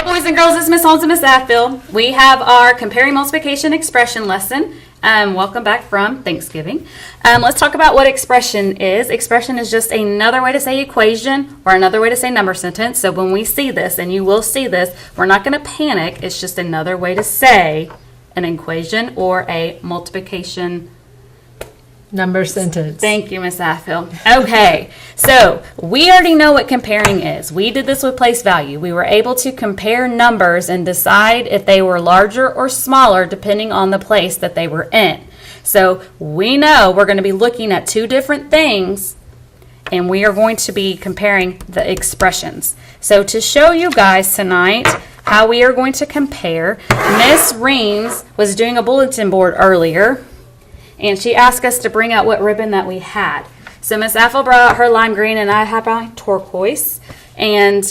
Hey boys and girls, it's Miss Holmes and Miss Atfield. We have our comparing multiplication expression lesson. Welcome back from Thanksgiving. Let's talk about what expression is. Expression is just another way to say equation or another way to say number sentence. So when we see this, and you will see this, we're not going to panic. It's just another way to say an equation or a multiplication number sentence. Thank you, Miss Atfield. Okay, so we already know what comparing is. We did this with place value. We were able to compare numbers and decide if they were larger or smaller depending on the place that they were in. So we know we're going to be looking at two different things and we are going to be comparing the expressions. So to show you guys tonight how we are going to compare, Miss Reams was doing a bulletin board earlier. And she asked us to bring out what ribbon that we had. So Miss Atfield brought out her lime green and I have my turquoise. And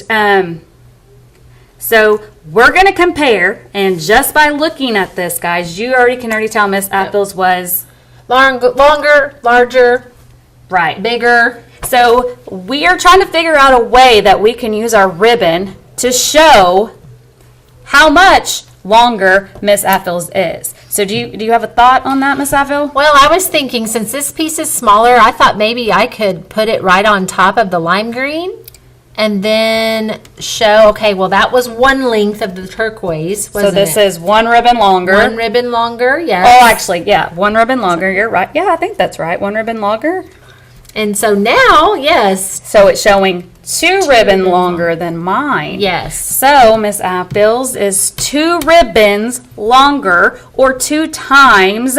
so we're going to compare. And just by looking at this, guys, you can already tell Miss Atfield's was longer, larger, right, bigger. So we are trying to figure out a way that we can use our ribbon to show how much longer Miss Atfield's is. So do you have a thought on that, Miss Atfield? Well, I was thinking since this piece is smaller, I thought maybe I could put it right on top of the lime green and then show, okay, well, that was one length of the turquoise, wasn't So this it? is one ribbon longer. One ribbon longer, yes. Oh, actually, yeah, one ribbon longer. You're right. Yeah, I think that's right. One ribbon longer. And so now, yes. So it's showing two ribbon longer than mine. Yes. So Miss Atfield's is 2 ribbons longer or 2 times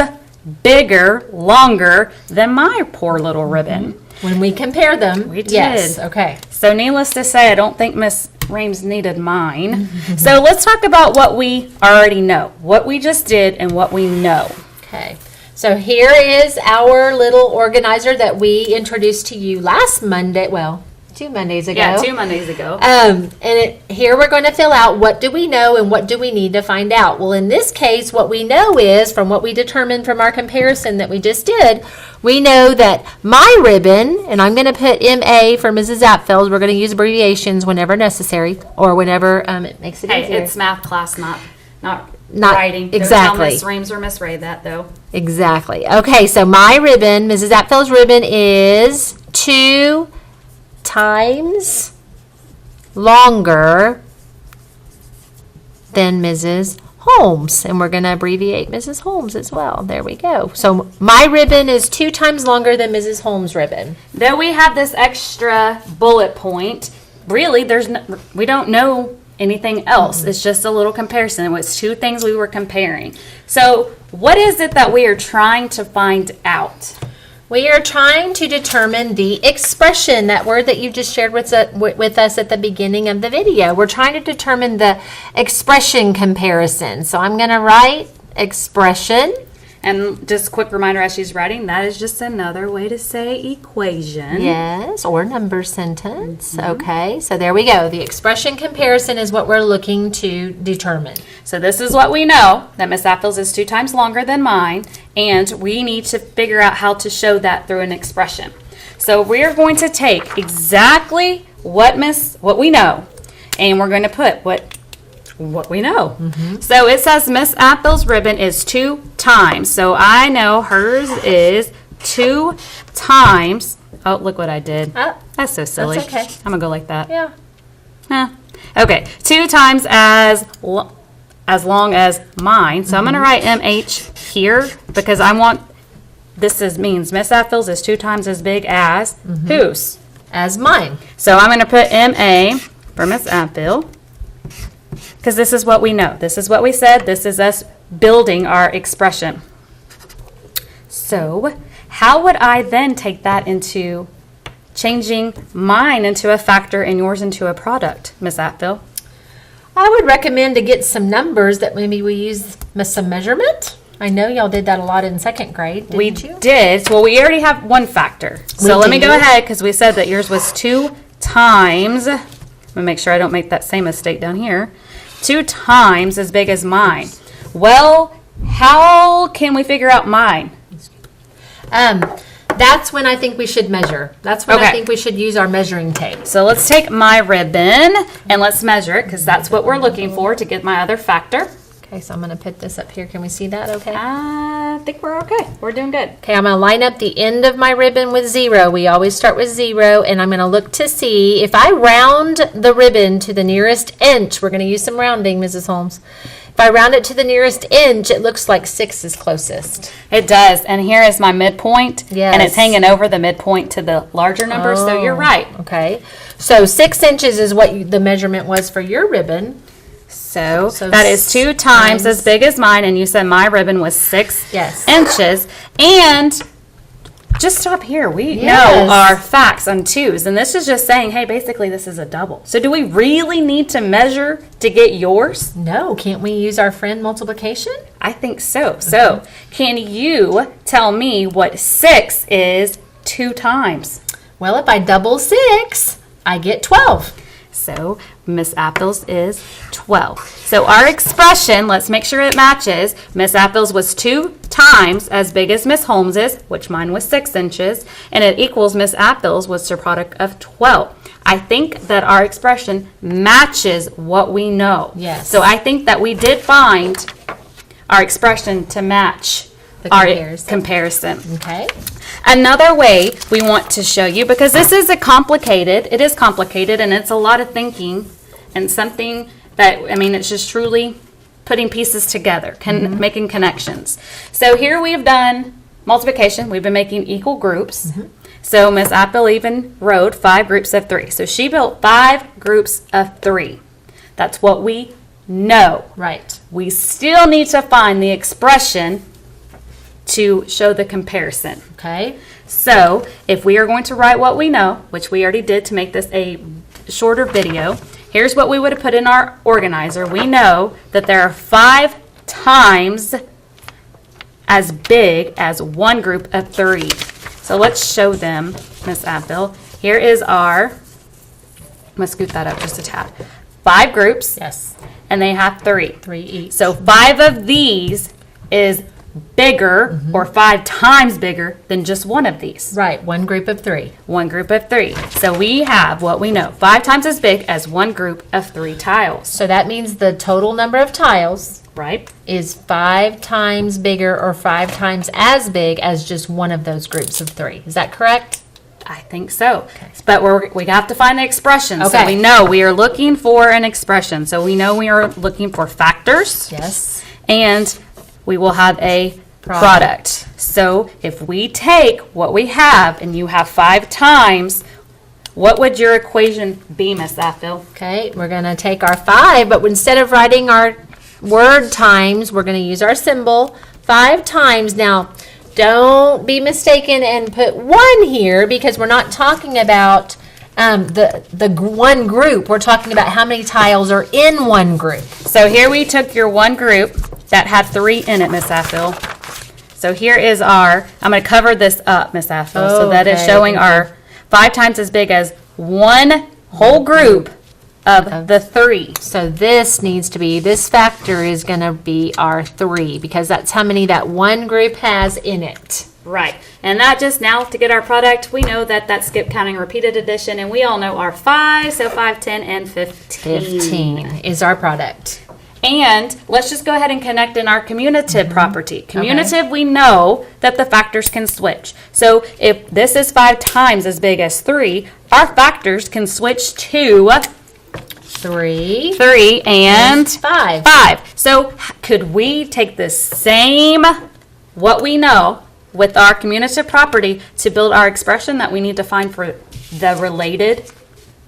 bigger, longer than my poor little ribbon. When we compare them, We did. yes. Okay. So needless to say, I don't think Miss Reams needed mine. So let's talk about what we already know, what we just did and what we know. Okay. So here is our little organizer that we introduced to you last Monday. Well, 2 Mondays ago. Yeah, 2 Mondays ago. Here we're going to fill out what do we know and what do we need to find out. Well, in this case, what we know is from what we determined from our comparison that we just did, we know that my ribbon, and I'm going to put MA for Mrs. Atfield. We're going to use abbreviations whenever necessary or whenever it makes it Hey, easier. it's math class, not writing. Don't exactly. tell Miss Reams or Miss Ray that, though. Exactly. Okay, so my ribbon, Mrs. Atfield's ribbon is 2 times longer than Mrs. Holmes. And we're going to abbreviate Mrs. Holmes as well. There we go. So my ribbon is 2 times longer than Mrs. Holmes' ribbon. Though we have this extra bullet point, really, we don't know anything else. It's just a little comparison. It was 2 things we were comparing. So what is it that we are trying to find out? We are trying to determine the expression, that word that you just shared with us at the beginning of the video. We're trying to determine the expression comparison. So I'm going to write expression. And just a quick reminder as she's writing, that is just another way to say equation. Yes, or number sentence. Okay, so there we go. The expression comparison is what we're looking to determine. So this is what we know, that Miss Atfield's is 2 times longer than mine, and we need to figure out how to show that through an expression. So we're going to take exactly what we know, and we're going to put what we know. So it says Miss Atfield's ribbon is 2 times. So I know hers is 2 times. Oh, look what I did. That's so silly. That's okay. I'm going to go like that. Yeah. Okay, 2 times as long as mine. So I'm going to write MH here because I want, means Miss Atfield's is 2 times as big as whose? As mine. So I'm going to put MA for Miss Atfield because this is what we know. This is what we said. This is us building our expression. So how would I then take that into changing mine into a factor and yours into a product, Miss Atfield? I would recommend to get some numbers that maybe we use some measurement. I know y'all did that a lot in 2nd grade, didn't you? Did. Well, we already have one factor. So let me go ahead because we said that yours was 2 times. I'm going to make sure I don't make that same mistake down here. 2 times as big as mine. Well, how can we figure out mine? That That's when I think we should measure. That's when I Okay. think we should use our measuring tape. So let's take my ribbon and let's measure it because that's what we're looking for to get my other factor. Okay, so I'm going to put this up here. Can we see that okay? I think we're okay. We're doing good. Okay, I'm going to line up the end of my ribbon with 0. We always start with 0, and I'm going to look to see if I round the ribbon to the nearest inch. We're going to use some rounding, Mrs. Holmes. If I round it to the nearest inch, it looks like 6 is closest. It does. And here is my midpoint. Yes. And it's hanging over the midpoint to the larger number. So you're right. Okay, so 6 inches is what the measurement was for your ribbon. So, So that is 2 times as big as mine. And you said my ribbon was 6 Yes. inches. And just stop here. We Yes. know our facts on 2s. And this is just saying, hey, basically this is a double. So do we really need to measure to get yours? No, can't we use our friend multiplication? I think so. So can you tell me what 6 is 2 times? Well, if I double 6, I get 12. So Miss Apples is 12. So our expression, let's make sure it matches. Miss Apples was 2 times as big as Miss Holmes's, which mine was 6 inches, and it equals Miss Apples, was her product of 12. I think that our expression matches what we know. Yes. So I think that we did find our expression to match The our comparison. comparison. Okay. Another way we want to show you, because this is it is complicated and it's a lot of thinking and something that, I mean, it's just truly putting pieces together, making connections. So here we have done multiplication. We've been making equal groups. So Miss Apple even wrote 5 groups of 3. So she built 5 groups of 3. That's what we know. Right. We still need to find the expression to show the comparison. Okay. So if we are going to write what we know, which we already did to make this a shorter video, here's what we would have put in our organizer. We know that there are 5 times as big as one group of 3. So let's show them, Miss Abdul. Here is our, I'm going to scoot that up just a tad. 5 groups, Yes. and they have 3. 3 each. So 5 of these is bigger or 5 times bigger than just one of these. Right. One group of 3. One group of 3. So we have what we know, 5 times as big as one group of 3 tiles, So that means the total number of tiles right? is 5 times bigger or 5 times as big as just one of those groups of 3. Is that correct? I think so. But we have to find the expression. So Okay. we know we are looking for an expression. So we know we are looking for factors. Yes. And we will have a product. So if we take what we have and you have 5 times, what would your equation be, Miss Aphil? Okay, we're going to take our 5, but instead of writing our word times, we're going to use our symbol 5 times. Now, don't be mistaken and put 1 here because we're not talking about the one group. We're talking about how many tiles are in one group. So here we took your one group that had 3 in it, Miss Aphil. So here is our, I'm going to cover this up, Miss Aphil. So that is Okay. showing our 5 times as big as one whole group of the 3. So this needs to be, this factor is going to be our 3 because that's how many that one group has in it. Right. And that just now to get our product, we know that that's skip counting repeated addition, and we all know our 5, so 5, 10, and 15. 15 is our product. And let's just go ahead and connect in our commutative property. Commutative, we know that the factors can switch. So if this is 5 times as big as 3, our factors can switch to 3 3 and 5. 5. So could we take the same, what we know, with our commutative property to build our expression that we need to find for the related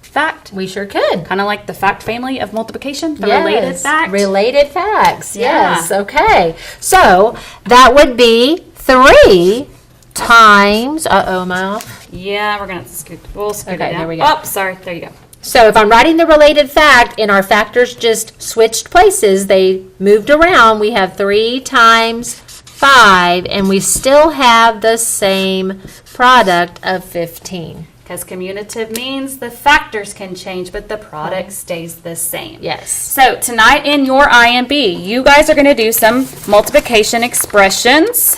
fact? We sure could. Kind of like the fact family of multiplication, the related fact. Related facts. Yeah. Yes. Okay. So that would be 3 times. Am I off? Yeah, we're gonna scoot. We'll scoot Okay, it down. there we go. Oh, sorry. There you go. So if I'm writing the related fact and our factors just switched places, they moved around, we have 3 times 5, and we still have the same product of 15. Because commutative means the factors can change, but the product stays the same. Yes. So tonight in your IMB, you guys are going to do some multiplication expressions.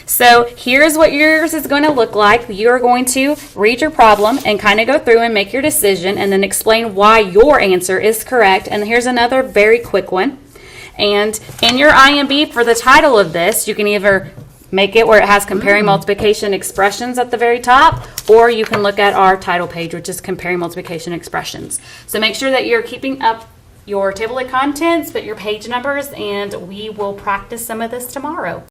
So here's what yours is going to look like. You're going to read your problem and kind of go through and make your decision and then explain why your answer is correct. And here's another very quick one. And in your IMB for the title of this, you can either make it where it has comparing multiplication expressions at the very top, or you can look at our title page, which is comparing multiplication expressions. So make sure that you're keeping up your table of contents, but your page numbers, and we will practice some of this tomorrow.